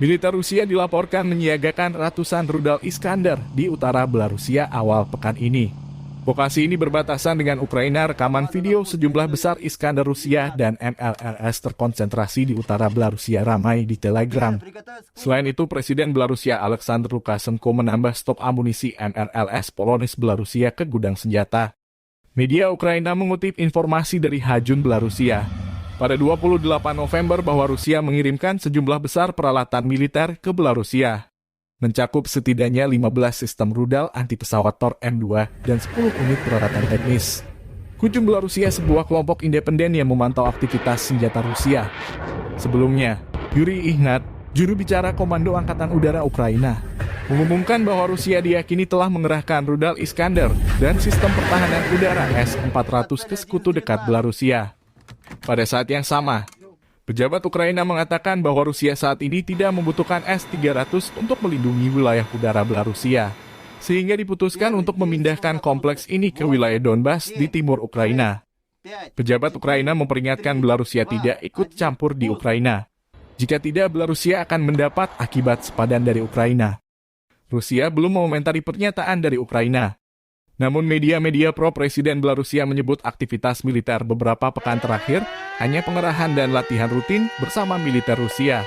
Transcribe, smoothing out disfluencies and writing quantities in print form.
Militer Rusia dilaporkan menyiagakan ratusan rudal Iskander di utara Belarusia awal pekan ini. Lokasi ini berbatasan dengan Ukraina. Rekaman video sejumlah besar Iskander Rusia dan MLRS terkonsentrasi di utara Belarusia ramai di Telegram. Selain itu, Presiden Belarusia Alexander Lukashenko menambah stok amunisi MLRS Polonis Belarusia ke gudang senjata. Media Ukraina mengutip informasi dari Hajun Belarusia pada 28 November bahwa Rusia mengirimkan sejumlah besar peralatan militer ke Belarusia, mencakup setidaknya 15 sistem rudal anti-pesawat Tor M2 dan 10 unit peralatan teknis. Hujum Belarusia sebuah kelompok independen yang memantau aktivitas senjata Rusia. Sebelumnya, Yuri Ihnat, juru bicara Komando Angkatan Udara Ukraina, mengumumkan bahwa Rusia diyakini telah mengerahkan rudal Iskander dan sistem pertahanan udara S-400 ke sekutu dekat Belarusia. Pada saat yang sama, pejabat Ukraina mengatakan bahwa Rusia saat ini tidak membutuhkan S-300 untuk melindungi wilayah udara Belarusia, sehingga diputuskan untuk memindahkan kompleks ini ke wilayah Donbas di timur Ukraina. Pejabat Ukraina memperingatkan Belarusia tidak ikut campur di Ukraina. Jika tidak, Belarusia akan mendapat akibat sepadan dari Ukraina. Rusia belum mengomentari pernyataan dari Ukraina. Namun media-media pro-presiden Belarusia menyebut aktivitas militer beberapa pekan terakhir hanya pengerahan dan latihan rutin bersama militer Rusia.